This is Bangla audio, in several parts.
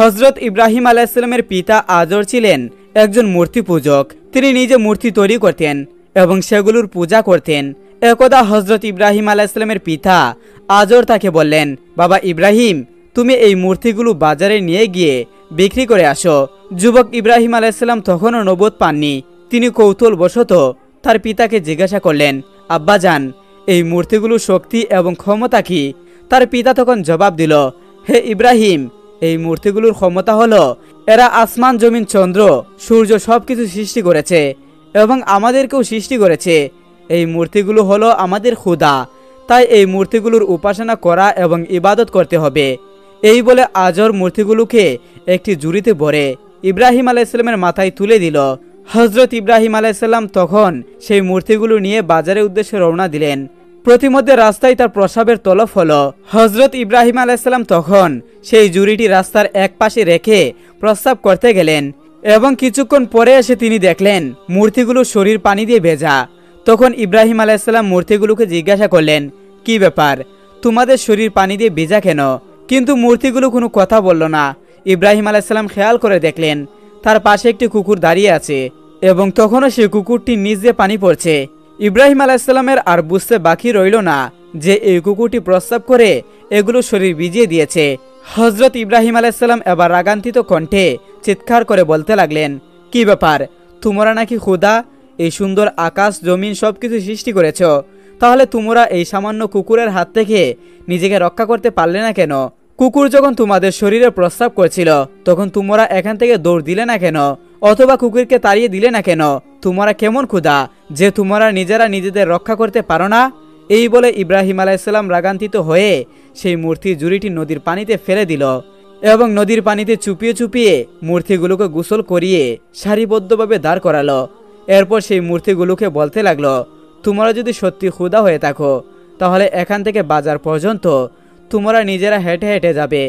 হযরত ইব্রাহিম আলাইহিস সালামের পিতা আজর ছিলেন একজন মূর্তি পূজক। তিনি নিজে মূর্তি তৈরি করতেন এবং সেগুলোর পূজা করতেন। একদা হযরত ইব্রাহিম আলাইহিস সালামের পিতা আজর তাকে বললেন, বাবা ইব্রাহিম, তুমি এই মূর্তিগুলো বাজারে নিয়ে গিয়ে বিক্রি করে আসো। যুবক ইব্রাহিম আলাইহিস সালাম তখনও নবুয়ত পাননি। তিনি কৌতূহলবশত তার পিতাকে জিজ্ঞাসা করলেন, আব্বাজান, এই মূর্তিগুলোর শক্তি এবং ক্ষমতা কি? তার পিতা তখন জবাব দিল, হে ইব্রাহিম, এই মূর্তিগুলোর ক্ষমতা হলো এরা আসমান, জমিন, চন্দ্র, সূর্য সবকিছু সৃষ্টি করেছে এবং আমাদেরকেও সৃষ্টি করেছে। এই মূর্তিগুলো হলো আমাদের খোদা, তাই এই মূর্তিগুলোর উপাসনা করা এবং ইবাদত করতে হবে। এই বলে আজর মূর্তিগুলোকে একটি ঝুড়িতে ভরে ইব্রাহিম আলাইহিস সালামের মাথায় তুলে দিল। হযরত ইব্রাহিম আলাইহিস সালাম তখন সেই মূর্তিগুলো নিয়ে বাজারের উদ্দেশ্যে রওনা দিলেন। প্রতিমধ্যে রাস্তায় তার প্রস্রাবের তলব হলো। হযরত ইব্রাহিম আলাইহিস সালাম তখন সেই ঝুড়িটি রাস্তার এক পাশে রেখে প্রস্রাব করতে গেলেন এবং কিছুক্ষণ পরে এসে তিনি দেখলেন মূর্তিগুলো শরীর পানি দিয়ে ভেজা। তখন ইব্রাহিম আলাইহিস সালাম মূর্তিগুলোকে জিজ্ঞাসা করলেন, কি ব্যাপার, তোমাদের শরীর পানি দিয়ে ভেজা কেন? কিন্তু মূর্তিগুলো কোনো কথা বলল না। ইব্রাহিম আলাইহিস সালাম খেয়াল করে দেখলেন তার পাশে একটি কুকুর দাঁড়িয়ে আছে এবং তখনও সেই কুকুরটি নিচ দিয়ে পানি পড়ছে। ইব্রাহিম আলাইহিস সালামের আর বুঝতে বাকি রইল না যে এই কুকুরটি প্রস্রাব করে এগুলো শরীর ভিজিয়ে দিয়েছে। হযরত ইব্রাহিম আলাইহিস সালাম এবার রাগান্বিত কণ্ঠে চিৎকার করে বলতে লাগলেন, কি ব্যাপার, তোমরা নাকি খোদা এই সুন্দর আকাশ জমিন সবকিছু সৃষ্টি করেছ, তাহলে তোমরা এই সামান্য কুকুরের হাত থেকে নিজেকে রক্ষা করতে পারলে না কেন? কুকুর যখন তোমাদের শরীরে প্রস্রাব করছিল তখন তোমরা এখান থেকে দৌড় দিলে না কেন, অথবা কুকুরকে তাড়িয়ে দিলে না কেন? তোমরা কেমন খোদা যে তোমরা নিজেরা নিজেদের রক্ষা করতে পারো না? এই বলে ইব্রাহিম আলাইহিস সালাম রাগান্বিত হয়ে সেই মূর্তির ঝুড়িটি নদীর পানিতে ফেলে দিল এবং নদীর পানিতে চুপিয়ে চুপিয়ে মূর্তিগুলোকে গোসল করিয়ে সারিবদ্ধভাবে দাঁড় করালো। এরপর সেই মূর্তিগুলোকে বলতে লাগলো, তোমরা যদি সত্যি খোদা হয়ে থাকো তাহলে এখান থেকে বাজার পর্যন্ত তোমরা নিজেরা হেঁটে হেঁটে যাবে,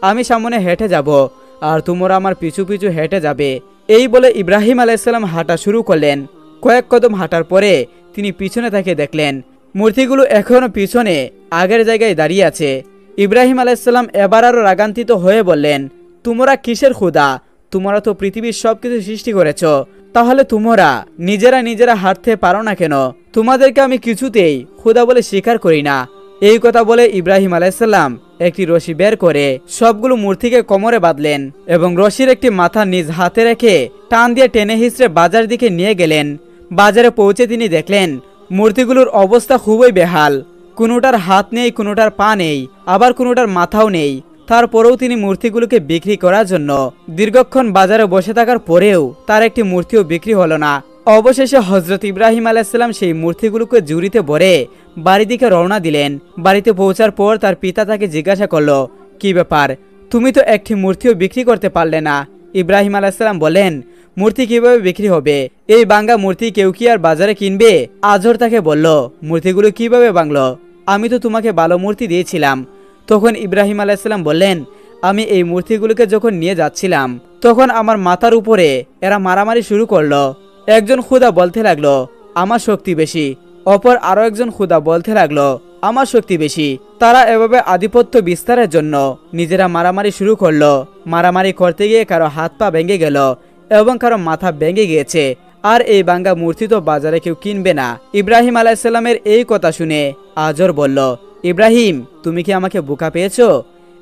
আমি সামনে হেঁটে যাব আর তোমরা আমার পিছু পিছু হেঁটে যাবে। এই বলে ইব্রাহিম আলাইহিস সালাম হাঁটা শুরু করলেন। কয়েক কদম হাঁটার পরে তিনি পিছনে তাকে দেখলেন মূর্তিগুলো এখনও পিছনে আগের জায়গায় দাঁড়িয়ে আছে। ইব্রাহিম আলাইহিস সালাম এবার আরো রাগান্বিত হয়ে বললেন, তোমরা কিসের খোদা? তোমরা তো পৃথিবীর সবকিছু সৃষ্টি করেছ, তাহলে তোমরা নিজেরা নিজেরা হাঁটতে পারো না কেন? তোমাদেরকে আমি কিছুতেই খোদা বলে স্বীকার করি না। এই কথা বলে ইব্রাহিম আলাইহিস সালাম একটি রশি বের করে সবগুলো মূর্তিকে কোমরে বাঁধলেন এবং রশির একটি মাথা নিজ হাতে রেখে টান দিয়ে টেনে হিঁচড়ে বাজার দিকে নিয়ে গেলেন। বাজারে পৌঁছে তিনি দেখলেন মূর্তিগুলোর অবস্থা খুবই বেহাল। কোনোটার হাত নেই, কোনোটার পা নেই, আবার কোনোটার মাথাও নেই। তারপরেও তিনি মূর্তিগুলোকে বিক্রি করার জন্য দীর্ঘক্ষণ বাজারে বসে থাকার পরেও তার একটি মূর্তিও বিক্রি হলো না। অবশেষে হযরত ইব্রাহিম আলাইহিস সালাম সেই মূর্তিগুলোকে ঝুড়িতে ভরে বাড়ি দিকে রওনা দিলেন। বাড়িতে পৌঁছার পর তার পিতা তাকে জিজ্ঞাসা করলো, কি ব্যাপার, তুমি তো একটি মূর্তিও বিক্রি করতে পারলে না? ইব্রাহিম আলাইহিস সালাম বলেন, মূর্তি কিভাবে বিক্রি হবে? এই ভাঙা মূর্তি কেউ কি আর বাজারে কিনবে? আজর তাকে বলল, মূর্তিগুলো কিভাবে ভাঙলো? আমি তো তোমাকে ভালো মূর্তি দিয়েছিলাম। তখন ইব্রাহিম আলাইহিস সালাম বললেন, আমি এই মূর্তিগুলোকে যখন নিয়ে যাচ্ছিলাম তখন আমার মাথার উপরে এরা মারামারি শুরু করলো। একজন খোদা বলতে লাগলো, আমার শক্তি বেশি। অপর আরো একজন খোদা বলতে লাগলো, আমার শক্তি বেশি। তারা এভাবে আধিপত্য বিস্তারের জন্য নিজেরা মারামারি শুরু করলো। মারামারি করতে গিয়ে কারো হাত পা ভেঙে গেল এবং কারো মাথা ভেঙে গিয়েছে। আর এই ভাঙ্গা মূর্তি তো বাজারে কেউ কিনবে না। ইব্রাহিম আলাইহিস সালামের এই কথা শুনে আজর বলল, ইব্রাহিম, তুমি কি আমাকে বোকা পেয়েছো?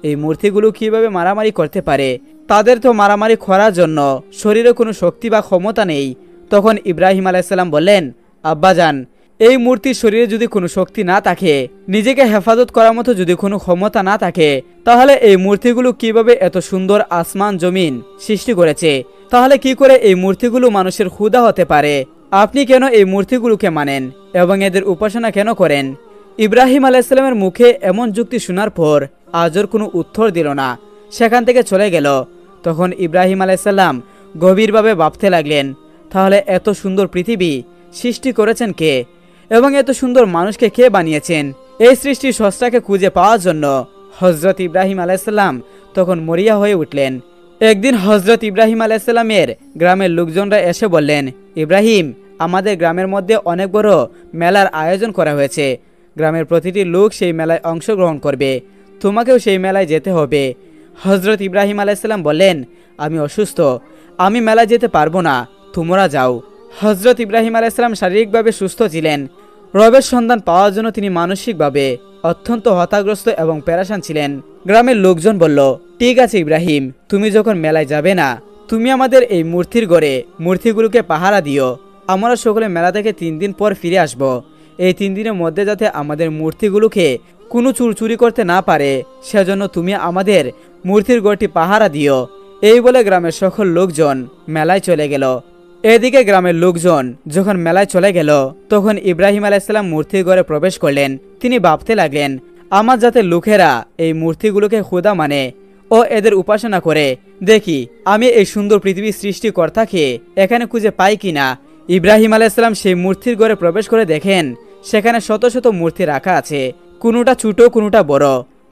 এই মূর্তিগুলো কিভাবে মারামারি করতে পারে? তাদের তো মারামারি করার জন্য শরীরে কোনো শক্তি বা ক্ষমতা নেই। তখন ইব্রাহিম আলাইহিস সালাম বললেন, আব্বাজান, এই মূর্তির শরীরে যদি কোনো শক্তি না থাকে, নিজেকে হেফাজত করার মতো যদি কোনো ক্ষমতা না থাকে, তাহলে এই মূর্তিগুলো কিভাবে এত সুন্দর আসমান জমিন সৃষ্টি করেছে? তাহলে কি করে এই মূর্তিগুলো মানুষের খোদা হতে পারে? আপনি কেন এই মূর্তিগুলোকে মানেন এবং এদের উপাসনা কেন করেন? ইব্রাহিম আলাইহিস সালামের মুখে এমন যুক্তি শোনার পর আজর কোনো উত্তর দিল না, সেখান থেকে চলে গেল। তখন ইব্রাহিম আলাইহিস সালাম গভীরভাবে ভাবতে লাগলেন, তাহলে এত সুন্দর পৃথিবী সৃষ্টি করেছেন কে এবং এত সুন্দর মানুষকে কে বানিয়েছেন? এই সৃষ্টির স্রষ্টাকে খুঁজে পাওয়ার জন্য হযরত ইব্রাহিম আলাইহিস সালাম তখন মরিয়া হয়ে উঠলেন। একদিন হযরত ইব্রাহিম আলাইহিস সালামের গ্রামের লোকজনরা এসে বললেন, ইব্রাহিম, আমাদের গ্রামের মধ্যে অনেক বড় মেলার আয়োজন করা হয়েছে। গ্রামের প্রতিটি লোক সেই মেলায় অংশগ্রহণ করবে, তোমাকেও সেই মেলায় যেতে হবে। হজরত ইব্রাহিম আলাইসাল্লাম বললেন, আমি অসুস্থ, আমি মেলায় যেতে পারবো না, তোমরা যাও। হজরত ইব্রাহিম আলাইসাল্লাম শারীরিকভাবে সুস্থ ছিলেন, রবের সন্ধান পাওয়ার জন্য তিনি মানসিকভাবে অত্যন্ত হতাগ্রস্ত এবং পেরেশান ছিলেন। গ্রামের লোকজন বলল, ঠিক আছে ইব্রাহিম, তুমি যখন মেলায় যাবে না, তুমি আমাদের এই মূর্তির গড়ে মূর্তিগুলোকে পাহারা দিও। আমরা সকলে মেলা থেকে 3 দিন পর ফিরে আসব। এই 3 দিনের মধ্যে যাতে আমাদের মূর্তিগুলোকে কোনো চুর চুরি করতে না পারে, সেজন্য তুমি আমাদের মূর্তির গড়টি পাহারা দিও। এই বলে গ্রামের সকল লোকজন মেলায় চলে গেল। এদিকে গ্রামের লোকজন যখন মেলায় চলে গেল, তখন ইব্রাহিম আলাইসাল্লাম মূর্তির ঘরে প্রবেশ করলেন। তিনি ভাবতে লাগলেন, আমার যাতে লোকেরা এই মূর্তিগুলোকে খোদা মানে ও এদের উপাসনা করে, দেখি আমি এই সুন্দর পৃথিবীর সৃষ্টিকর্তাকে এখানে খুঁজে পাই কিনা। ইব্রাহিম আলাইসাল্লাম সেই মূর্তির ঘরে প্রবেশ করে দেখেন সেখানে শত শত মূর্তি রাখা আছে, কোনোটা ছোট কোনোটা বড়,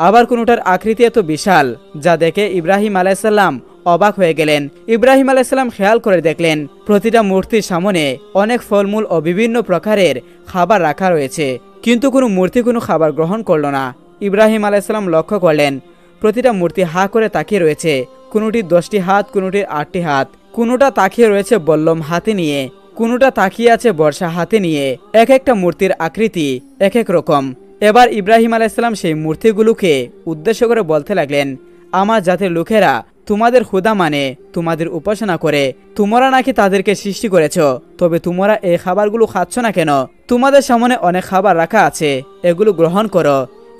আবার কোনোটার আকৃতি এত বিশাল যা দেখে ইব্রাহিম আলাইসাল্লাম অবাক হয়ে গেলেন। ইব্রাহিম আলাইসাল্লাম খেয়াল করে দেখলেন প্রতিটা মূর্তির সামনে অনেক ফলমূল ও বিভিন্ন প্রকারের খাবার রাখা রয়েছে, কিন্তু কোনো মূর্তি কোনো খাবার গ্রহণ করল না। ইব্রাহিম আলাইসাল্লাম লক্ষ্য করলেন প্রতিটা মূর্তি হা করে তাকিয়ে রয়েছে, কোনোটির 10টি হাত, কোনোটির 8টি হাত, কোনোটা তাকিয়ে রয়েছে বল্লম হাতে নিয়ে, কোনোটা তাকিয়ে আছে বর্ষা হাতে নিয়ে। এক একটা মূর্তির আকৃতি এক এক রকম। এবার ইব্রাহিম আলাইসাল্লাম সেই মূর্তিগুলোকে উদ্দেশ্য করে বলতে লাগলেন, আমার জাতের লোকেরা তোমাদের খোদা মানে, তোমাদের উপাসনা করে, তোমরা নাকি তাদেরকে সৃষ্টি করেছ, তবে তোমরা এই খাবারগুলো খাচ্ছ না কেন? তোমাদের সামনে অনেক খাবার রাখা আছে, এগুলো গ্রহণ করো।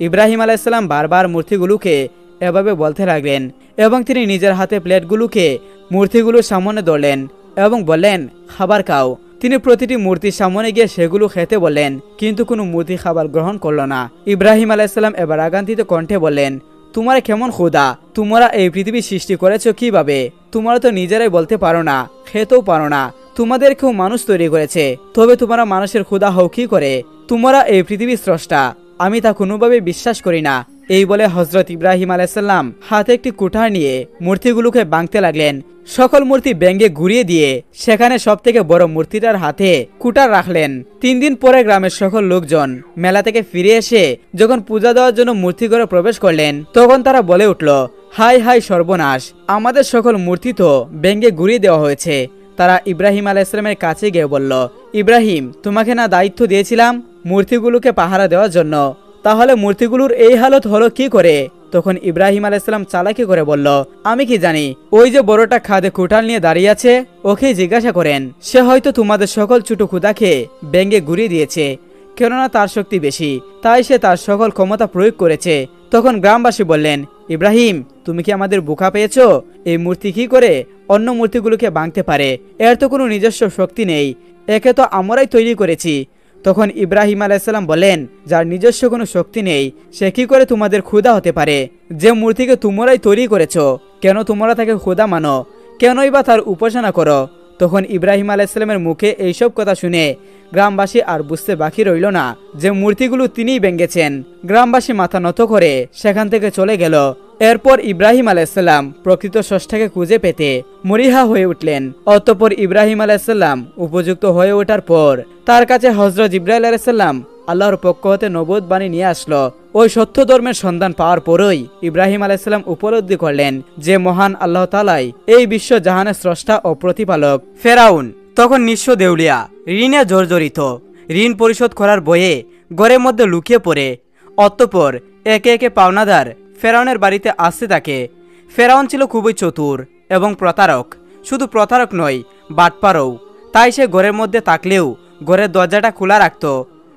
ইব্রাহিম আলাইসাল্লাম বারবার মূর্তিগুলোকে এভাবে বলতে লাগলেন এবং তিনি নিজের হাতে প্লেটগুলোকে মূর্তিগুলোর সামনে ধরলেন এবং বললেন, খাবার খাও। তিনি প্রতিটি মূর্তির সামনে গিয়ে সেগুলো খেতে বললেন, কিন্তু কোনো মূর্তি খাবার গ্রহণ করল না। ইব্রাহিম আলাইসাল্লাম এবার আগান্তিত কণ্ঠে বললেন, তোমরা কেমন খোদা? তোমরা এই পৃথিবী সৃষ্টি করেছো কিভাবে? তোমরা তো নিজেরাই বলতে পারো না, খেতেও পারো না, তোমাদের কেউ মানুষ তৈরি করেছে, তবে তোমরা মানুষের খোদা হও কি করে? তোমরা এই পৃথিবীর স্রষ্টা, আমি তা কোনোভাবে বিশ্বাস করি না। এই বলে হজরত ইব্রাহিম আলাইসাল্লাম হাতে একটি কুঠার নিয়ে মূর্তিগুলোকে ভাঙতে লাগলেন। সকল মূর্তি ভেঙে ঘুরিয়ে দিয়ে সেখানে সব থেকে বড় মূর্তিটার হাতে কুঠার রাখলেন। 3 দিন পরে গ্রামের সকল লোকজন মেলা থেকে ফিরে এসে যখন পূজা দেওয়ার জন্য মূর্তি ঘরে প্রবেশ করলেন, তখন তারা বলে উঠল, হাই হাই সর্বনাশ, আমাদের সকল মূর্তি তো ভেঙে ঘুরিয়ে দেওয়া হয়েছে। তারা ইব্রাহিম আলাইসাল্লামের কাছে গিয়ে বলল, ইব্রাহিম, তোমাকে না দায়িত্ব দিয়েছিলাম মূর্তিগুলোকে পাহারা দেওয়ার জন্য, তাহলে মূর্তিগুলোর এই হালত হলো কি করে? তখন ইব্রাহিম আলাইসাল্লাম চালাকি করে বলল, আমি কি জানি, ওই যে বড়টা খাদে কুঠাল নিয়ে দাঁড়িয়ে আছে, ওকে জিজ্ঞাসা করেন, সে হয়তো তোমাদের সকল ছোট ক্ষুদাকে ভেঙে ঘুরিয়ে দিয়েছে, কেননা তার শক্তি বেশি, তাই সে তার সকল ক্ষমতা প্রয়োগ করেছে। তখন গ্রামবাসী বললেন, ইব্রাহিম, তুমি কি আমাদের বোকা পেয়েছ? এই মূর্তি কি করে অন্য মূর্তিগুলোকে ভাঙতে পারে? এর তো কোনো নিজস্ব শক্তি নেই, একে তো আমরাই তৈরি করেছি। তখন ইব্রাহিম আলাইসাল্লাম বলেন, যার নিজস্ব কোনো শক্তি নেই সে কি করে তোমাদের ক্ষুধা হতে পারে? যে মূর্তিকে তোমরাই তৈরি করেছ, কেন তোমরা তাকে ক্ষুধা মানো? কেনই বা তার উপাসনা করো? তখন ইব্রাহিম আলাইসাল্লামের মুখে এইসব কথা শুনে গ্রামবাসী আর বুঝতে বাকি রইল না যে মূর্তিগুলো তিনিই ভেঙেছেন। গ্রামবাসী মাথা নত করে সেখান থেকে চলে গেল। এরপর ইব্রাহিম আলাইসাল্লাম প্রকৃত স্রষ্টাকে খুঁজে পেতে মরিহা হয়ে উঠলেন। অতঃপর ইব্রাহিম আলাইসাল্লাম উপযুক্ত হয়ে ওঠার পর তার কাছে হযরত জিবরাইল আলাইসাল্লাম আল্লাহর পক্ষ হতে নবুয়ত বাণী নিয়ে আসলো। ওই সত্য ধর্মের সন্ধান পাওয়ার পরই ইব্রাহিম আলাইসাল্লাম উপলব্ধি করলেন যে মহান আল্লাহ তাআলাই এই বিশ্ব জাহানের স্রষ্টা ও প্রতিপালক। ফেরাউন তখন নিঃস্ব দেউলিয়া, ঋণে জর্জরিত, ঋণ পরিশোধ করার বয়ে ঘরের মধ্যে লুকিয়ে পড়ে। অতঃপর একে একে পাওনাদার ফেরাউনের বাড়িতে আসতে থাকে। ফেরাউন ছিল খুবই চতুর এবং প্রতারক, শুধু প্রতারক নয়, বাটপারও। তাই সে ঘরের মধ্যে থাকলেও ঘরের দরজাটা খোলা রাখত,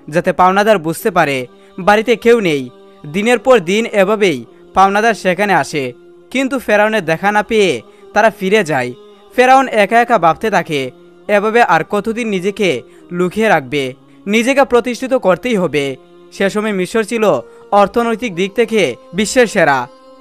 যাতে পাওনাদার বুঝতে পারে বাড়িতে কেউ নেই। দিনের পর দিন এভাবেই পাওনাদার সেখানে আসে, কিন্তু ফেরাউনের দেখা না পেয়ে তারা ফিরে যায়। ফেরাউন একা একা ভাবতে থাকে, এভাবে আর কতদিন নিজেকে লুকিয়ে রাখবে? নিজেকে প্রতিষ্ঠিত করতেই হবে। সে সময় মিশর ছিল অর্থনৈতিক দিক থেকে বিশ্বের সেরা।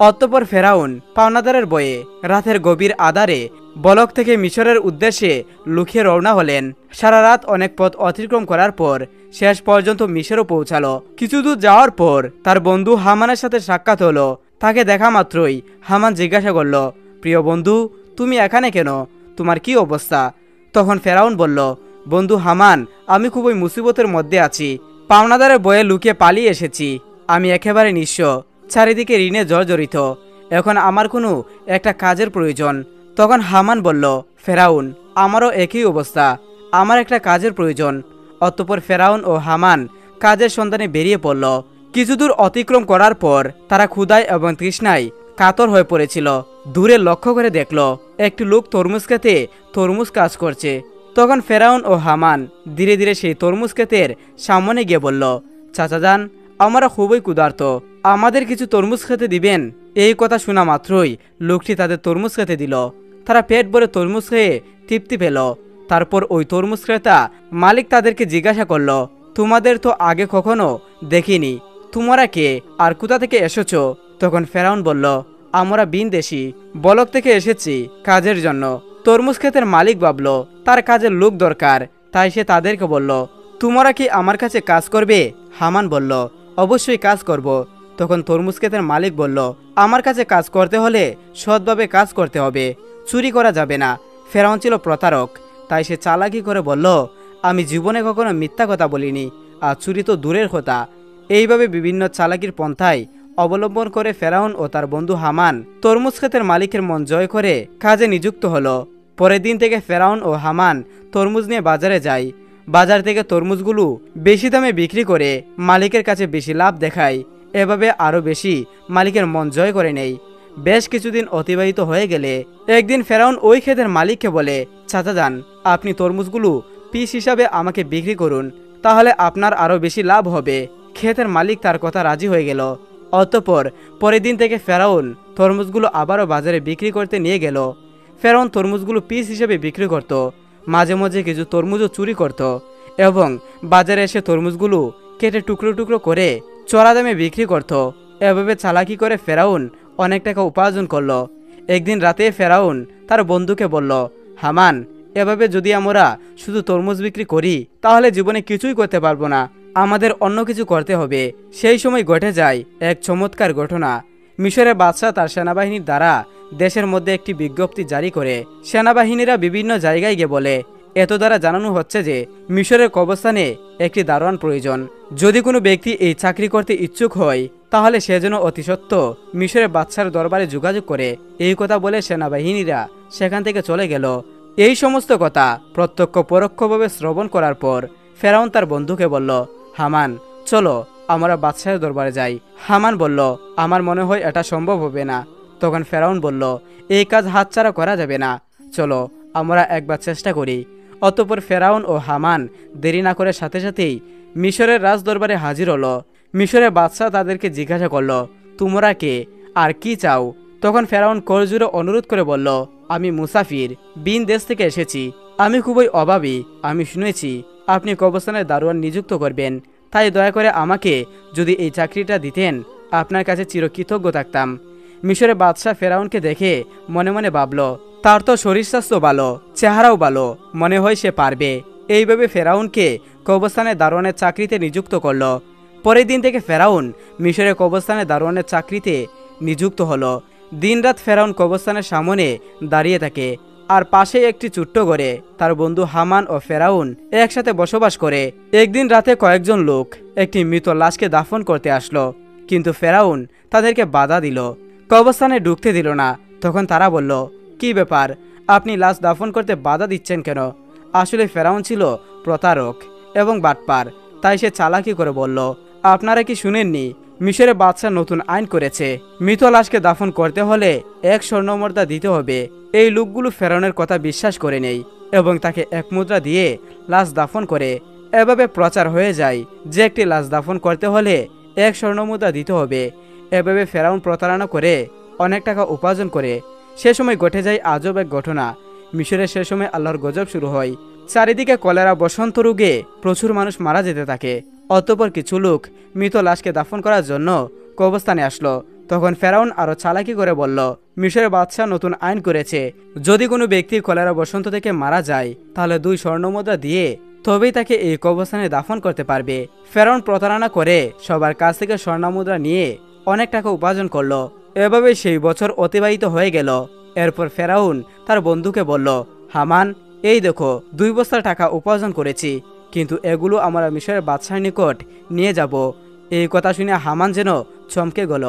অতঃপর ফেরাউন পাওনাদারের বয়ে রাতের গভীর আধারে বলক থেকে মিশরের উদ্দেশ্যে লুকিয়ে রওনা হলেন। সারা রাত অনেক পথ অতিক্রম করার পর শেষ পর্যন্ত মিশরও পৌঁছালো। কিছু দূর যাওয়ার পর তার বন্ধু হামানের সাথে সাক্ষাৎ হলো। তাকে দেখা মাত্রই হামান জিজ্ঞাসা করল, প্রিয় বন্ধু, তুমি এখানে কেন? তোমার কি অবস্থা? তখন ফেরাউন বলল, বন্ধু হামান, আমি খুবই মুসিবতের মধ্যে আছি। পাওনাদারের বয়ে লুকিয়ে পালিয়ে এসেছি। আমি একেবারে নিঃস্ব, চারিদিকে ঋণে জর্জরিত। এখন আমার কোনো একটা কাজের প্রয়োজন। তখন হামান বলল, ফেরাউন, আমারও একই অবস্থা, আমার একটা কাজের প্রয়োজন। অতঃপর ফেরাউন ও হামান কাজের সন্ধানে বেরিয়ে পড়ল। কিছু দূর অতিক্রম করার পর তারা ক্ষুধায় এবং তৃষ্ণায় কাতর হয়ে পড়েছিল। দূরে লক্ষ্য করে দেখল একটি লোক তরমুজ খেতে তরমুজ কাজ করছে। তখন ফেরাউন ও হামান ধীরে ধীরে সেই তরমুজ ক্ষেতের সামনে গিয়ে বলল, চাচাজান, আমরা খুবই ক্ষুধার্ত, আমাদের কিছু তরমুজ খেতে দিবেন? এই কথা শোনা মাত্রই লোকটি তাদের তরমুজ খেতে দিল। তারা পেট ভরে তরমুজ খেয়ে তৃপ্তি পেল। তারপর ওই তরমুজ ক্রেতা মালিক তাদেরকে জিজ্ঞাসা করল, তোমাদের তো আগে কখনো দেখিনি, তোমরা কে আর কোথা থেকে এসেছো? তখন ফেরাউন বলল, আমরা বিনদেশী, বলক থেকে এসেছি কাজের জন্য। তরমুজ ক্ষেতের মালিক ভাবল তার কাজের লোক দরকার, তাই সে তাদেরকে বলল, তোমরা কি আমার কাছে কাজ করবে? হামান বলল, অবশ্যই কাজ করব। তখন তরমুজ ক্ষেতের মালিক বলল, আমার কাছে কাজ করতে হলে সৎভাবে কাজ করতে হবে, চুরি করা যাবে না। ফেরাউন ছিল প্রতারক, তাই সে চালাকি করে বলল, আমি জীবনে কখনো মিথ্যা কথা বলিনি, আর চুরি তো দূরের কথা। এইভাবে বিভিন্ন চালাকির পন্থায় অবলম্বন করে ফেরাউন ও তার বন্ধু হামান তরমুজ ক্ষেতের মালিকের মন জয় করে কাজে নিযুক্ত হলো। পরের দিন থেকে ফেরাউন ও হামান তরমুজ নিয়ে বাজারে যায়। বাজার থেকে তরমুজগুলো বেশি দামে বিক্রি করে মালিকের কাছে বেশি লাভ দেখায়। এভাবে আরও বেশি মালিকের মন জয় করে নেয়। বেশ কিছুদিন অতিবাহিত হয়ে গেলে একদিন ফেরাউন ওই ক্ষেতের মালিককে বলে, চাচাজান, আপনি তরমুজগুলো পিস হিসাবে আমাকে বিক্রি করুন, তাহলে আপনার আরও বেশি লাভ হবে। ক্ষেতের মালিক তার কথা রাজি হয়ে গেল। অতঃপর পরের দিন থেকে ফেরাউন তরমুজগুলো আবারও বাজারে বিক্রি করতে নিয়ে গেল। ফেরাউন তরমুজগুলো পিস হিসেবে বিক্রি করত, মাঝে মাঝে কিছু তরমুজও চুরি করত এবং বাজারে এসে তরমুজগুলো কেটে টুকরো টুকরো করে চড়া দামে বিক্রি করত। এভাবে চালাকি করে ফেরাউন অনেক টাকা উপার্জন করল। একদিন রাতে ফেরাউন তার বন্ধুকে বলল, হামান, এভাবে যদি আমরা শুধু তরমুজ বিক্রি করি তাহলে জীবনে কিছুই করতে পারবো না, আমাদের অন্য কিছু করতে হবে। সেই সময় ঘটে যায় এক চমৎকার ঘটনা। মিশরের বাদশাহ তার সেনাবাহিনীর দ্বারা দেশের মধ্যে একটি বিজ্ঞপ্তি জারি করে। সেনাবাহিনীরা বিভিন্ন জায়গায় গিয়ে বলে, এত দ্বারা জানানো হচ্ছে যে মিশরের কবরস্থানে একটি দারোয়ান প্রয়োজন। যদি কোনো ব্যক্তি এই চাকরি করতে ইচ্ছুক হয় তাহলে সে যেন অতি সত্ত্বর মিশরের বাদশার দরবারে যোগাযোগ করে। এই কথা বলে সেনাবাহিনীরা সেখান থেকে চলে গেল। এই সমস্ত কথা প্রত্যক্ষ পরোক্ষভাবে শ্রবণ করার পর ফেরাউন তার বন্ধুকে বলল, হামান, চলো আমরা বাদশাহের দরবারে যাই। হামান বলল, আমার মনে হয় এটা সম্ভব হবে না। তখন ফেরাউন বলল, এই কাজ হাতছাড়া করা যাবে না, চলো আমরা একবার চেষ্টা করি। অতঃপর ফেরাউন ও হামান দেরি না করে সাথে সাথেই মিশরের রাজ দরবারে হাজির হলো। মিশরের বাদশাহ তাদেরকে জিজ্ঞাসা করল, তোমরা কে আর কি চাও? তখন ফেরাউন করজোড়ে অনুরোধ করে বলল, আমি মুসাফির, বিন দেশ থেকে এসেছি, আমি খুবই অভাবী। আমি শুনেছি আপনি কবরস্থানের দারোয়ান নিযুক্ত করবেন, তাই দয়া করে আমাকে যদি এই চাকরিটা দিতেন আপনার কাছে চিরকৃতজ্ঞ থাকতাম। মিশরের বাদশাহ ফেরাউনকে দেখে মনে মনে ভাবল, তার তো শরীর স্বাস্থ্য ভালো, চেহারাও ভালো, মনে হয় সে পারবে। এইভাবে ফেরাউনকে কবরস্থানের দারোয়ানের চাকরিতে নিযুক্ত করল। পরের দিন থেকে ফেরাউন মিশরের কবরস্থানের দারোয়ানের চাকরিতে নিযুক্ত হলো। দিনরাত ফেরাউন কবরস্থানের সামনে দাঁড়িয়ে থাকে, আর পাশে একটি ছোট্ট ঘরে তার বন্ধু হামান ও ফেরাউন একসাথে বসবাস করে। একদিন রাতে কয়েকজন লোক একটি মৃত লাশকে দাফন করতে আসলো, কিন্তু ফেরাউন তাদেরকে বাধা দিল, কবরস্থানে ঢুকতে দিল না। তখন তারা বলল, কি ব্যাপার, আপনি লাশ দাফন করতে বাধা দিচ্ছেন কেন? আসলে ফেরাউন ছিল প্রতারক এবং বাটপার, তাই সে চালাকি করে বলল, আপনারা কি শুনেননি মিশরের বাদশা নতুন আইন করেছে, মৃত লাশকে দাফন করতে হলে 1 স্বর্ণমুদ্রা দিতে হবে। এই লোকগুলো ফেরাউনের কথা বিশ্বাস করে নেই এবং তাকে 1 মুদ্রা দিয়ে লাশ দাফন করে। এভাবে প্রচার হয়ে যায় যে একটি লাশ দাফন করতে হলে 1 স্বর্ণমুদ্রা দিতে হবে। এভাবে ফেরাউন প্রতারণা করে অনেক টাকা উপার্জন করে। সে সময় ঘটে যায় আজব এক ঘটনা। মিশরে সে সময় আল্লাহর গজব শুরু হয়। চারিদিকে কলেরা বসন্ত রোগে প্রচুর মানুষ মারা যেতে থাকে। অতঃপর কিছু লোক মৃত লাশকে দাফন করার জন্য কবরস্থানে আসলো। তখন ফেরাউন আরো চালাকি করে বলল, মিশরের বাদশাহ নতুন আইন করেছে, যদি কোনো ব্যক্তি কলেরা বসন্ত থেকে মারা যায় তাহলে 2 স্বর্ণমুদ্রা দিয়ে তবেই তাকে এই কবরস্থানে দাফন করতে পারবে। ফেরাউন প্রতারণা করে সবার কাছ থেকে স্বর্ণমুদ্রা নিয়ে অনেক টাকা উপার্জন করলো। এভাবে সেই বছর অতিবাহিত হয়ে গেল। এরপর ফেরাউন তার বন্ধুকে বলল, হামান, এই দেখো 2 বস্তা টাকা উপার্জন করেছি, কিন্তু এগুলো আমরা মিশরের বাদশার নিকট নিয়ে যাব। এই কথা শুনে হামান যেন চমকে গেল।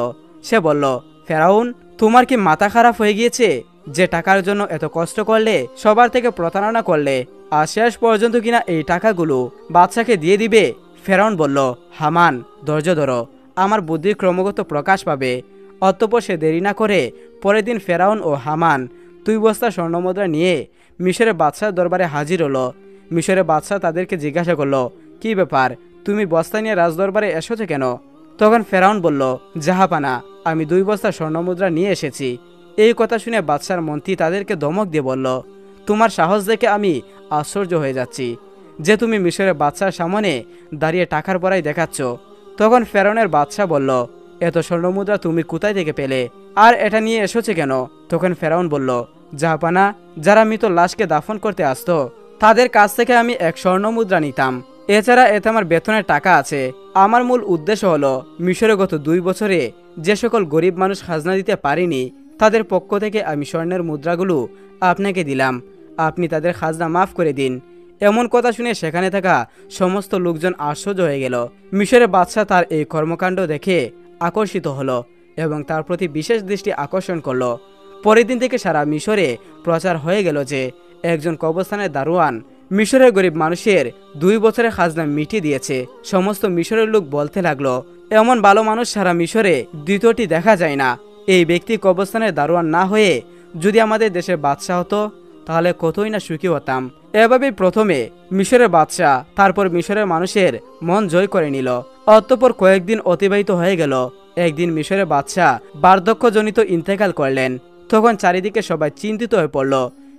সে বলল, ফেরাউন, তোমার কি মাথা খারাপ হয়ে গিয়েছে যে টাকার জন্য এত কষ্ট করলে, সবার থেকে প্রতারণা করলে, আর শেষ পর্যন্ত কিনা এই টাকাগুলো বাদশাকে দিয়ে দিবে? ফেরাউন বলল, হামান ধৈর্য ধরো, আমার বুদ্ধির ক্রমাগত প্রকাশ পাবে। অতঃপর সে দেরি না করে পরের দিন ফেরাউন ও হামান 2 বস্তা স্বর্ণমুদ্রা নিয়ে মিশরের বাদশার দরবারে হাজির হলো। মিশরের বাদশাহ তাদেরকে জিজ্ঞাসা করলো, কি ব্যাপার, তুমি বস্তা নিয়ে রাজদরবারে এসেছো কেন? তখন ফেরাউন বলল, জাহাপানা, আমি 2 বস্তা স্বর্ণমুদ্রা নিয়ে এসেছি। এই কথা শুনে বাদশার মন্ত্রী তাদেরকে ধমক দিয়ে বলল, তোমার সাহস দেখে আমি আশ্চর্য হয়ে যাচ্ছি যে তুমি মিশরের বাদশার সামনে দাঁড়িয়ে টাকার বড়াই দেখাচ্ছ। তখন ফেরাউনের বাদশাহ বলল, এত স্বর্ণমুদ্রা তুমি কোথায় থেকে পেলে, আর এটা নিয়ে এসেছে কেন? তখন ফেরাউন বলল, জাহাপানা, যারা মৃত লাশকে দাফন করতে আসতো তাদের কাছ থেকে আমি 1 স্বর্ণমুদ্রা নিতাম। এছাড়া এতে আমার বেতনের টাকা আছে। আমার মূল উদ্দেশ্য হলো মিশরে গত 2 বছরে যে সকল গরিব মানুষ খাজনা দিতে পারেনি তাদের পক্ষ থেকে আমি স্বর্ণের মুদ্রাগুলো আপনাকে দিলাম, আপনি তাদের খাজনা মাফ করে দিন। এমন কথা শুনে সেখানে থাকা সমস্ত লোকজন আশ্চর্য হয়ে গেল। মিশরের বাদশাহ তার এই কর্মকাণ্ড দেখে আকর্ষিত হলো এবং তার প্রতি বিশেষ দৃষ্টি আকর্ষণ করলো। পরের দিন থেকে সারা মিশরে প্রচার হয়ে গেল যে একজন কবরস্থানের দারোয়ান মিশরের গরিব মানুষের 2 বছরের খাজনা মিটিয়ে দিয়েছে। সমস্ত মিশরের লোক বলতে লাগলো, এমন ভালো মানুষ সারা মিশরে দ্বিতীয়টি দেখা যায় না। এই ব্যক্তি কবরস্থানের দারোয়ান না হয়ে যদি আমাদের দেশের বাদশাহ হতো তাহলে কতই না সুখী হতাম। এভাবেই প্রথমে মিশরের বাদশাহ, তারপর মিশরের মানুষের মন জয় করে নিল। অতঃপর কয়েকদিন অতিবাহিত হয়ে গেল। একদিন মিশরের বাদশাহ বার্ধক্যজনিত ইন্তেকাল করলেন। তখন চারিদিকে সবাই চিন্তিত হয়ে পড়ল,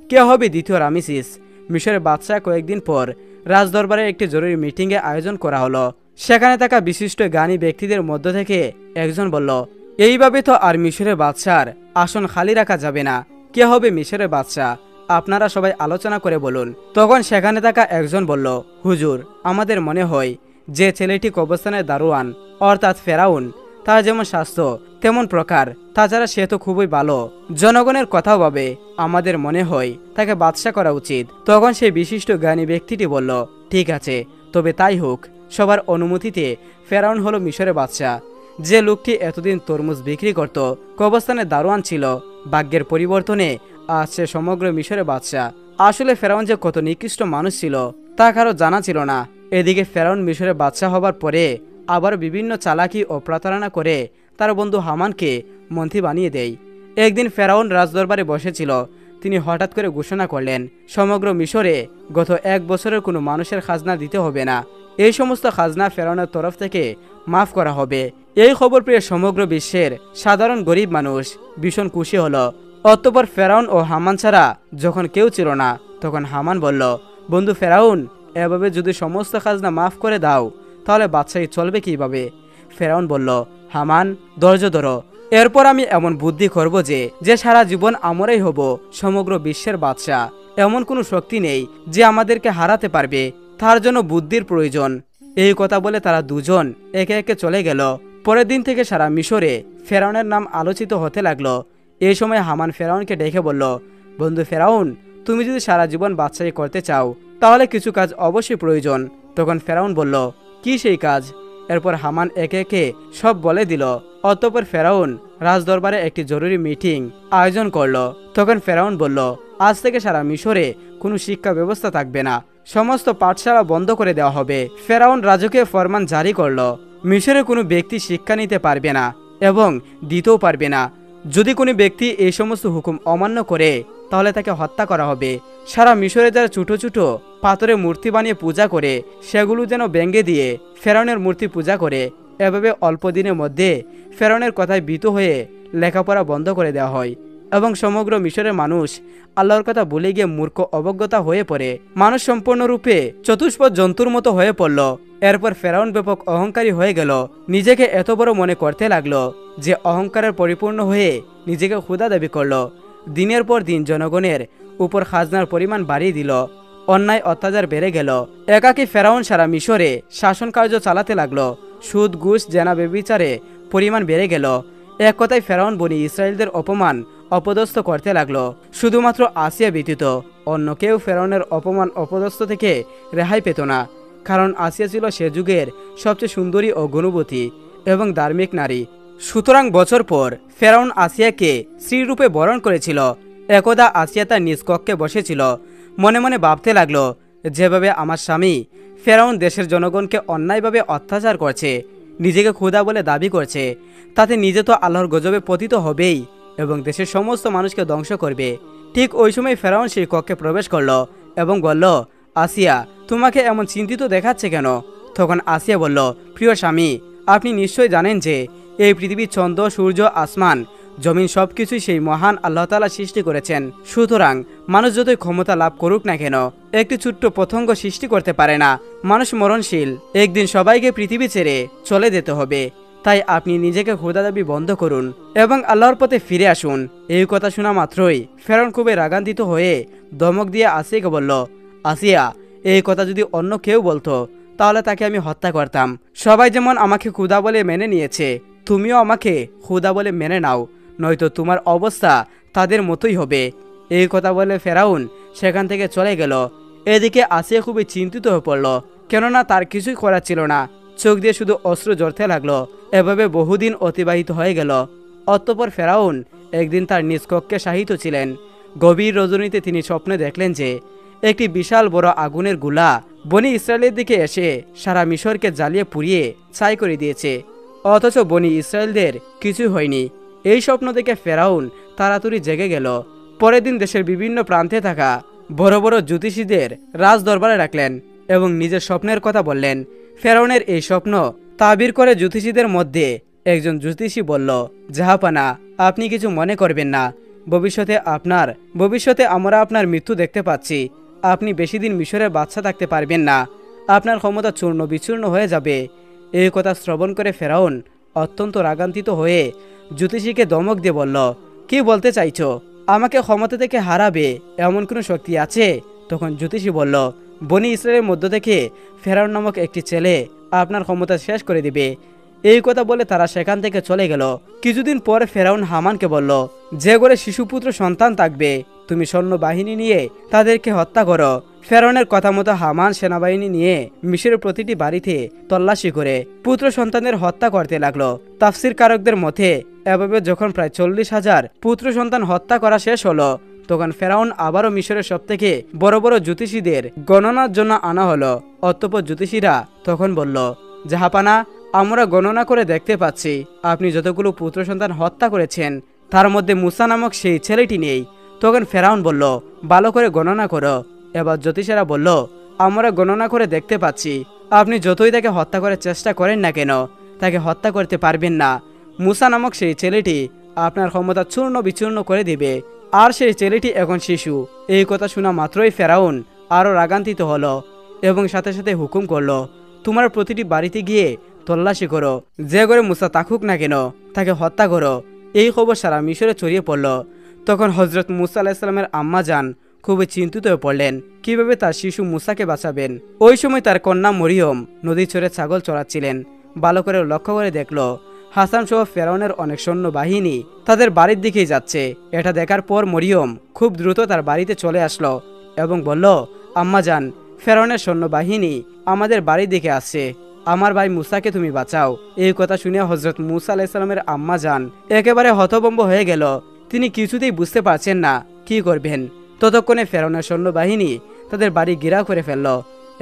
কে হবে দ্বিতীয় রামেসিস। মিশরের বাদশাহ কয়েকদিন পর রাজদরবারে একটি জরুরি মিটিংয়ে আয়োজন করা হলো। সেখানে থাকা বিশিষ্ট জ্ঞানী ব্যক্তিদের মধ্য থেকে একজন বলল, এইভাবে তো আর মিশরের বাদশার আসন খালি রাখা যাবে না, কে হবে মিশরের বাদশাহ, আপনারা সবাই আলোচনা করে বলুন। তখন সেখানে থাকা একজন বলল, হুজুর, আমাদের মনে হয় যে ছেলেটি কবরস্থানের দারোয়ান অর্থাৎ ফেরাউন, তার যেমন স্বাস্থ্য তেমন প্রকার, তাছাড়া সে তো খুবই ভালো, জনগণের কথাও ভাবে, আমাদের মনে হয় তাকে বাদশা করা উচিত। তখন সেই বিশিষ্ট জ্ঞানী ব্যক্তিটি বলল, ঠিক আছে, তবে তাই হোক। সবার অনুমতিতে ফেরাউন হলো মিশরের বাদশা। যে লোকটি এতদিন তরমুজ বিক্রি করত, কবরস্থানের দারোয়ান ছিল, ভাগ্যের পরিবর্তনে আজ সে সমগ্র মিশরের বাদশা। আসলে ফেরাউন যে কত নিকৃষ্ট মানুষ ছিল তা কারো জানা ছিল না। এদিকে ফেরাউন মিশরের বাদশা হবার পরে আবার বিভিন্ন চালাকি ও প্রতারণা করে তার বন্ধু হামানকে মন্ত্রী বানিয়ে দেয়। একদিন ফেরাউন রাজদরবারে বসেছিল। তিনি হঠাৎ করে ঘোষণা করলেন, সমগ্র মিশরে গত 1 বছরের কোনো মানুষের খাজনা দিতে হবে না, এই সমস্ত খাজনা ফেরাউনের তরফ থেকে মাফ করা হবে। এই খবর পেয়ে সমগ্র বিশ্বের সাধারণ গরিব মানুষ ভীষণ খুশি হলো। অতঃপর ফেরাউন ও হামান ছাড়া যখন কেউ ছিল না, তখন হামান বলল, বন্ধু ফেরাউন, এভাবে যদি সমস্ত খাজনা মাফ করে দাও তাহলে বাদশাহী চলবে কিভাবে? ফেরাউন বলল, হামান, ধৈর্য ধরো, এরপর আমি এমন বুদ্ধি করব যে সারা জীবন আমরাই হব সমগ্র বিশ্বের বাদশাহ। এমন কোনো শক্তি নেই যে আমাদেরকে হারাতে পারবে, তার জন্য বুদ্ধির প্রয়োজন। এই কথা বলে তারা দুজন একে একে চলে গেল। পরের দিন থেকে সারা মিশরে ফেরাউনের নাম আলোচিত হতে লাগলো। এই সময় হামান ফেরাউনকে ডেকে বলল, বন্ধু ফেরাউন, তুমি যদি সারা জীবন বাদশাহী করতে চাও তাহলে কিছু কাজ অবশ্যই প্রয়োজন। তখন ফেরাউন বলল, কি সেই কাজ? এরপর হামান একে একে সব বলে দিল। অতঃপর ফেরাউন রাজদরবারে একটি জরুরি মিটিং আয়োজন করলো। তখন ফেরাউন বলল, আজ থেকে সারা মিশরে কোনো শিক্ষা ব্যবস্থা থাকবে না, সমস্ত পাঠশালা বন্ধ করে দেওয়া হবে। ফেরাউন রাজকীয় ফরমান জারি করলো, মিশরে কোনো ব্যক্তি শিক্ষা নিতে পারবে না এবং দিতেও পারবে না। যদি কোনো ব্যক্তি এই সমস্ত হুকুম অমান্য করে তাহলে তাকে হত্যা করা হবে। সারা মিশরে যারা ছোট ছোট পাথরে মূর্তি বানিয়ে পূজা করে সেগুলো যেন ভেঙে দিয়ে ফেরাউনের মূর্তি পূজা করে। এভাবে অল্প দিনের মধ্যে ফেরাউনের কথায় ভীত হয়ে লেখাপড়া বন্ধ করে দেওয়া হয় এবং সমগ্র মিশরের মানুষ আল্লাহর কথা ভুলে গিয়ে মূর্খ অবজ্ঞতা হয়ে পড়ে। মানুষ সম্পূর্ণরূপে চতুষ্পদ জন্তুর মতো হয়ে পড়ল। এরপর ফেরাউন ব্যাপক অহংকারী হয়ে গেল, নিজেকে এত বড় মনে করতে লাগলো যে অহংকারের পরিপূর্ণ হয়ে নিজেকে ক্ষুধা দাবি করলো। দিনের পর দিন জনগণের উপর খাজনার পরিমাণ বাড়িয়ে দিল, অন্যায় অত্যাচার বেড়ে গেল। একাকী ফেরাউন সারা মিশরে শাসন কার্য চালাতে লাগলো। সুদ, ঘুষ, জেনা, ব্যভিচারে পরিমাণ বেড়ে গেল। এক কথায় ফেরাউন বনি ইসরায়েলদের অপমান অপদস্থ করতে লাগলো। শুধুমাত্র আসিয়া ব্যতীত অন্য কেউ ফেরাউনের অপমান অপদস্থ থেকে রেহাই পেত না, কারণ আসিয়া ছিল সে যুগের সবচেয়ে সুন্দরী ও গুণবতী এবং ধার্মিক নারী। সুতরাং বছর পর ফেরাউন আসিয়াকে স্ত্রীরূপে বরণ করেছিল। একদা আসিয়া তার নিজ কক্ষে বসেছিল, মনে মনে ভাবতে লাগলো, যেভাবে আমার স্বামী ফেরাউন দেশের জনগণকে অন্যায়ভাবে অত্যাচার করছে, নিজেকে ক্ষুধা বলে দাবি করছে, তাতে নিজে তো আল্লাহর গজবে পতিত হবেই এবং দেশের সমস্ত মানুষকে ধ্বংস করবে। ঠিক ওই সময় ফেরাউন সেই কক্ষে প্রবেশ করলো এবং বলল, আসিয়া, তোমাকে এমন চিন্তিত দেখাচ্ছে কেন? তখন আসিয়া বলল, প্রিয় স্বামী, আপনি নিশ্চয়ই জানেন যে এই পৃথিবীর চন্দ্র, সূর্য, আসমান, জমিন সবকিছুই সেই মহান আল্লাহ তাআলা সৃষ্টি করেছেন। সুতরাং মানুষ যতই ক্ষমতা লাভ করুক না কেন, একটি ছোট্ট পতঙ্গ সৃষ্টি করতে পারে না। মানুষ মরণশীল, একদিন সবাইকে পৃথিবী ছেড়ে চলে যেতে হবে। তাই আপনি নিজেকে ক্ষুধা দাবি বন্ধ করুন এবং আল্লাহর পথে ফিরে আসুন। এই কথা শোনা মাত্রই ফেরাউন খুবই রাগান্বিত হয়ে ধমক দিয়ে আসিয়াকে বলল, আসিয়া, এই কথা যদি অন্য কেউ বলতো তাহলে তাকে আমি হত্যা করতাম। সবাই যেমন আমাকে ক্ষুধা বলে মেনে নিয়েছে, তুমিও আমাকে ক্ষুধা বলে মেনে নাও, নয়তো তোমার অবস্থা তাদের মতোই হবে। এই কথা বলে ফেরাউন সেখান থেকে চলে গেল। এদিকে আসিয়া খুবই চিন্তিত হয়ে পড়ল, কেননা তার কিছুই করার ছিল না। চোখ দিয়ে শুধু অশ্রু ঝরতে লাগলো। এভাবে বহুদিন অতিবাহিত হয়ে গেল। অতঃপর ফেরাউন একদিন তার নিজ কক্ষে শায়িত ছিলেন। গভীর রজনীতে তিনি স্বপ্নে দেখলেন যে একটি বিশাল বড় আগুনের গোলা বনি ইসরায়েলের দিকে এসে সারা মিশরকে জ্বালিয়ে পুড়িয়ে ছাই করে দিয়েছে, অথচ বনি ইসরায়েলদের কিছুই হয়নি। এই স্বপ্ন দেখে ফেরাউন তাড়াতাড়ি জেগে গেল। পরের দিন দেশের বিভিন্ন প্রান্তে থাকা বড় বড় জ্যোতিষীদের রাজ দরবারে রাখলেন এবং নিজের স্বপ্নের কথা বললেন। ফেরাউনের এই স্বপ্ন তাবির করে জ্যোতিষীদের মধ্যে একজন জ্যোতিষী বলল, জাহাপানা, আপনি কিছু মনে করবেন না। ভবিষ্যতে আমরা আপনার মৃত্যু দেখতে পাচ্ছি। আপনি বেশি দিন মিশরের বাচ্চা থাকতে পারবেন না। আপনার ক্ষমতা চূর্ণ বিচূর্ণ হয়ে যাবে। এই কথা শ্রবণ করে ফেরাউন অত্যন্ত রাগান্বিত হয়ে জ্যোতিষীকে ধমক দিয়ে বলল, কি বলতে চাইছো? আমাকে ক্ষমতা থেকে হারাবে এমন কোনো শক্তি আছে? তখন জ্যোতিষী বলল, বনি ইসরায়েলের মধ্য থেকে ফেরাউন নামক একটি ছেলে আপনার ক্ষমতা শেষ করে দিবে। এই কথা বলে তারা সেখান থেকে চলে গেল। কিছুদিন পর ফেরাউন হামানকে বলল, যে ঘরে শিশুপুত্র সন্তান থাকবে তুমি সৈন্যবাহিনী নিয়ে তাদেরকে হত্যা করো। ফেরাউনের কথা মতো হামান সেনাবাহিনী নিয়ে মিশরের প্রতিটি বাড়িতে তল্লাশি করে পুত্র সন্তানের হত্যা করতে লাগলো। তাফসির কারকদের মতে এভাবে যখন প্রায় 40,000 পুত্র সন্তান হত্যা করা শেষ হলো, তখন ফেরাউন আবারও মিশরের সবথেকে বড় বড় জ্যোতিষীদের গণনার জন্য আনা হলো। অতঃপর জ্যোতিষীরা তখন বলল, জাহাপানা, আমরা গণনা করে দেখতে পাচ্ছি আপনি যতগুলো পুত্র সন্তান হত্যা করেছেন তার মধ্যে মুসা নামক সেই ছেলেটি নেই। তখন ফেরাউন বলল, ভালো করে গণনা করো। এবার জ্যোতিষীরা বলল, আমরা গণনা করে দেখতে পাচ্ছি আপনি যতই তাকে হত্যা করার চেষ্টা করেন না কেন তাকে হত্যা করতে পারবেন না। মুসা নামক সেই ছেলেটি আপনার ক্ষমতা চূর্ণ বিচূর্ণ করে দিবে, আর সেই ছেলেটি এখন শিশু। এই কথা শোনা মাত্রই ফেরাউন আরও রাগান্বিত হলো এবং সাথে সাথে হুকুম করলো, তোমার প্রতিটি বাড়িতে গিয়ে তল্লাশি করো, যে ঘরে মুসা থাকুক না কেন তাকে হত্যা করো। এই খবর সারা মিশরে ছড়িয়ে পড়ল। তখন হজরত মুসা আলাইহিসসালামের আম্মা জান খুবই চিন্তিত হয়ে পড়লেন কিভাবে তার শিশু মুসাকে বাঁচাবেন। ওই সময় তার কন্যা মরিয়ম নদী চড়ে ছাগল চড়াচ্ছিলেন। ভালো করে লক্ষ্য করে দেখল হাসান সহ ফেরাউনের অনেক সৈন্য বাহিনী তাদের বাড়ির দিকেই যাচ্ছে। এটা দেখার পর মরিয়ম খুব দ্রুত তার বাড়িতে চলে আসলো এবং বলল, আম্মা জান, ফেরাউনের সৈন্যবাহিনী আমাদের বাড়ির দিকে আসছে, আমার ভাই মুসাকে তুমি বাঁচাও। এই কথা শুনে হজরত মুসা আলাইহিসসালামের আম্মা জান একেবারে হতভম্ব হয়ে গেল। তিনি কিছুতেই বুঝতে পারছেন না কি করবেন। ততক্ষণে ফেরাউনের সৈন্যবাহিনী তাদের বাড়ি ঘেরাও করে ফেলল।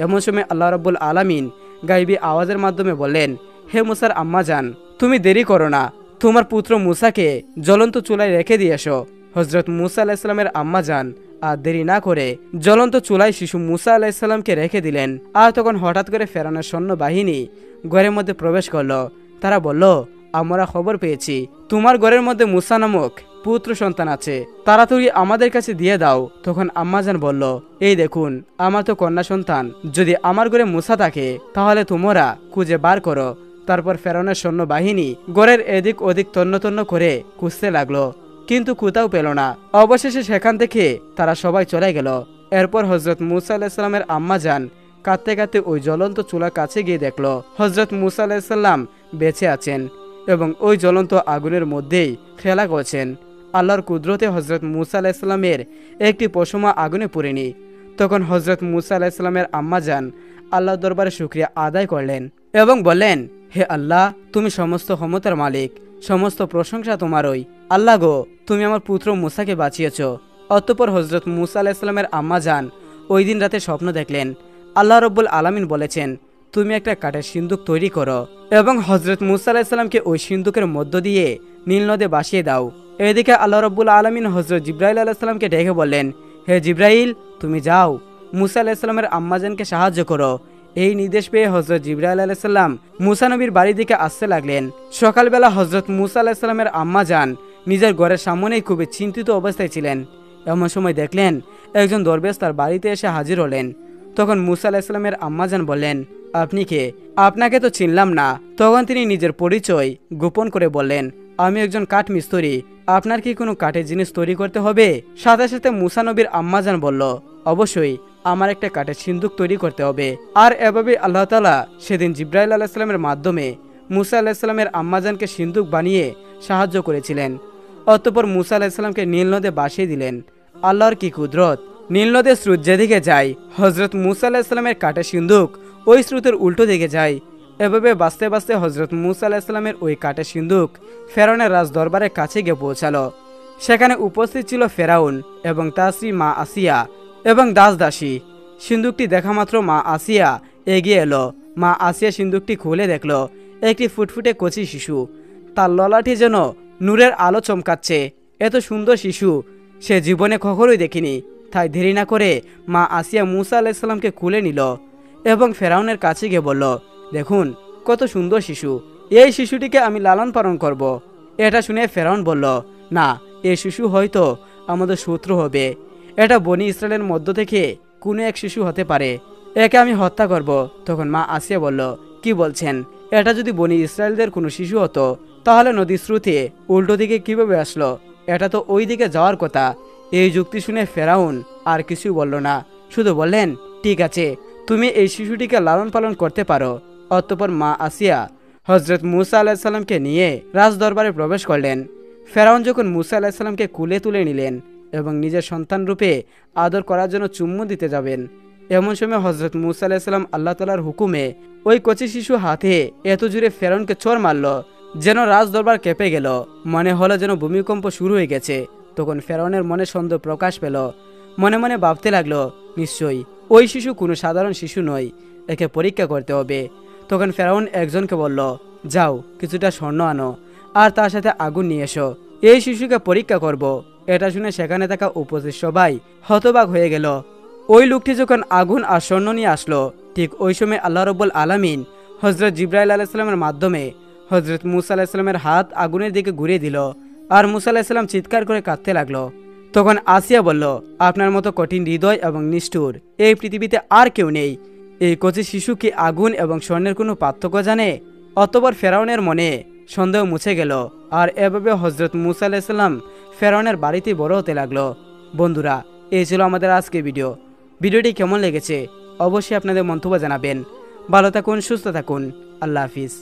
এমন সময় আল্লাহ রাব্বুল আলামিন গাইবী আওয়াজের মাধ্যমে বললেন, হে মুসার আম্মা জান, তুমি দেরি করো না, তোমার পুত্র মুসাকে জ্বলন্ত চুলায় রেখে দিয়ে এসো। হজরত মুসা আলাইহিসসালামের আম্মা জান আর দেরি না করে জ্বলন্ত চুলায় শিশু মুসা আলাইহিসসালামকে রেখে দিলেন। আর তখন হঠাৎ করে ফেরাউনের সৈন্যবাহিনী ঘরের মধ্যে প্রবেশ করলো। তারা বলল, আমরা খবর পেয়েছি তোমার ঘরের মধ্যে মুসা নামক পুত্র সন্তান আছে, তাড়াতাড়ি আমাদের কাছে দিয়ে দাও। তখন আম্মাজান বলল, এই দেখুন, আমার তো কন্যা সন্তান, যদি আমার ঘরে মুসা থাকে তাহলে তোমরা খুঁজে বার করো। তারপর ফেরাউনের সৈন্যবাহিনী ঘরের এদিক ওদিক তন্ন তন্ন করে খুঁজতে লাগলো, কিন্তু কোথাও পেল না। অবশেষে সেখান থেকে তারা সবাই চলে গেল। এরপর হজরত মুসা আলাইহিসসালামের আম্মা জান কাঁদতে কাঁদতে ওই জ্বলন্ত চুলার কাছে গিয়ে দেখলো হজরত মুসা আলাইহিসসালাম বেঁচে আছেন এবং ওই জ্বলন্ত আগুনের মধ্যেই খেলা করছেন। আল্লাহর কুদরতে হজরত মুসা আলাইহিসসালামের একটি পশমা আগুনে পুড়েনি। তখন হজরত মুসা আলাইহিসসালামের আম্মা জান আল্লাহর দরবারে শুকরিয়া আদায় করলেন এবং বললেন, হে আল্লাহ, তুমি সমস্ত ক্ষমতার মালিক, সমস্ত প্রশংসা তোমারই। আল্লাহ গো, তুমি আমার পুত্র মুসাকে বাঁচিয়েছ। অতঃপর হজরত মুসা আলাইহিসসালামের আম্মা যান ওই দিন রাতে স্বপ্ন দেখলেন আল্লাহ রব্বুল আলামিন বলেছেন, তুমি একটা কাঠের সিন্দুক তৈরি করো এবং হজরত মুসা আলাইহিসসালামকে ওই সিন্দুকের মধ্য দিয়ে নীল নদে ভাসিয়ে দাও। এদিকে আল্লাহ রব্বুল আলামিন হজরত জিব্রাইল আলাইহিসসালামকে ডেকে বললেন, হে জিব্রাইল, তুমি যাও মুসা আলাইহিসসালামের আম্মাজানকে সাহায্য করো। এই নির্দেশ পেয়ে হজরত জিব্রাইল আলাইহিসসালাম মুসা নবীর বাড়ির দিকে আসতে লাগলেন। সকালবেলা হজরত মুসা আলাইহিসসালামের আম্মা যান নিজের ঘরের সামনেই খুবই চিন্তিত অবস্থায় ছিলেন। এমন সময় দেখলেন একজন দরবেশ তার বাড়িতে এসে হাজির হলেন। তখন মুসা আলাইহিসসালামের আম্মাজান বললেন, আপনি কে? আপনাকে তো চিনলাম না। তখন তিনি নিজের পরিচয় গোপন করে বললেন, আমি একজন কাঠ মিস্ত্রি। আপনার কি কোনো কাঠের জিনিস তৈরি করতে হবে? সাথে সাথে মুসা নবীর আম্মাজান বলল, অবশ্যই, আমার একটা কাঠের সিন্দুক তৈরি করতে হবে। আর এভাবে আল্লাহ তাআলা সেদিন জিব্রাইল আলাইহিসসালামের মাধ্যমে মুসা আলাইহিসসালামের আম্মাজানকে সিন্দুক বানিয়ে সাহায্য করেছিলেন। অতঃপর মুসা আলাইহিসসালামকে নীল নদে ভাসিয়ে দিলেন। আল্লাহর কি কুদরত! নীল নদের স্রোত যেদিকে যায় হজরত মুসা আলাইহিসসালামের কাঠের সিন্দুক ওই স্রোতের উল্টো দিকে যায়। এভাবে বাঁচতে বাঁচতে হজরত মুসা আলাইহিসসালামের ওই কাঠের সিন্দুক ফেরাউনের রাজ দরবারের কাছে গিয়ে পৌঁছালো। সেখানে উপস্থিত ছিল ফেরাউন এবং তার স্ত্রী মা আসিয়া এবং দাস দাসী। সিন্দুকটি দেখা মাত্র মা আসিয়া এগিয়ে এলো। মা আসিয়া সিন্দুকটি খুলে দেখল একটি ফুটফুটে কচি শিশু। তার ললাটি যেন নূরের আলো চমকাচ্ছে। এত সুন্দর শিশু সে জীবনে কখনোই দেখিনি। তাই দেরি না করে মা আসিয়া মুসা আলাইহিসসালামকে খুলে নিল এবং ফেরাউনের কাছে গিয়ে বলল, দেখুন কত সুন্দর শিশু, এই শিশুটিকে আমি লালন পালন করব। এটা শুনে ফেরাউন বলল, না, এই শিশু হয়তো আমাদের শত্রু হবে। এটা বনি ইসরায়েলের মধ্য থেকে কোনো এক শিশু হতে পারে, একে আমি হত্যা করব। তখন মা আসিয়া বলল, কি বলছেন? এটা যদি বনি ইসরায়েলদের কোনো শিশু হতো তাহলে নদীর স্রোতে উল্টো দিকে কিভাবে আসলো? এটা তো ওই দিকে যাওয়ার কথা। এই যুক্তি শুনে ফেরাউন আর কিছু বলল না, শুধু বললেন, ঠিক আছে, তুমি এই শিশুটিকে লালন পালন করতে পারো। অতঃপর মা আসিয়া হজরত মুসা আলাইহিসসালামকে নিয়ে রাজ দরবারে প্রবেশ করলেন। ফেরাউন যখন মুসা আলাইহিসসালামকে কুলে তুলে নিলেন এবং নিজের সন্তান রূপে আদর করার জন্য চুম্বন দিতে যাবেন, এমন সময় হজরত মুসা আলাইহিসসালাম আল্লাহ তাআলার হুকুমে ওই কচি শিশু হাতে এত জোরে ফেরাউনকে চড় মারল যেন রাজ দরবার কেঁপে গেল। মনে হলো যেন ভূমিকম্প শুরু হয়ে গেছে। তখন ফেরাউনের মনে সন্দেহ প্রকাশ পেল। মনে মনে ভাবতে লাগলো, নিশ্চয়ই ওই শিশু কোনো সাধারণ শিশু নয়, একে পরীক্ষা করতে হবে। তখন ফেরাউন একজনকে বলল, যাও কিছুটা স্বর্ণ আনো আর তার সাথে আগুন নিয়ে এসো, এই শিশুকে পরীক্ষা করব। এটা শুনে সেখানে থাকা উপস্থিত সবাই হতবাক হয়ে গেল। ওই লোকটি যখন আগুন আর স্বর্ণ নিয়ে আসলো, ঠিক ওই সময় আল্লাহ রব্বুল আলামিন হজরত জিব্রাইল আলাইহিসসালামের মাধ্যমে হজরত মুসা আলাইহিসসালামের হাত আগুনের দিকে ঘুরিয়ে দিল আর মুসা আলাইহিসসালাম চিৎকার করে কাঁদতে লাগলো। তখন আসিয়া বলল, আপনার মতো কঠিন হৃদয় এবং নিষ্ঠুর এই পৃথিবীতে আর কেউ নেই। এই কচি শিশু কি আগুন এবং স্বর্ণের কোনো পার্থক্য জানে? অতঃপর ফেরাউনের মনে সন্দেহ মুছে গেল আর এভাবে হজরত মুসা আলাইহিসসালাম ফেরাউনের বাড়িতে বড় হতে লাগলো। বন্ধুরা, এই ছিল আমাদের আজকের ভিডিওটি কেমন লেগেছে অবশ্যই আপনাদের মন্তব্য জানাবেন। ভালো থাকুন, সুস্থ থাকুন, আল্লাহ হাফিজ।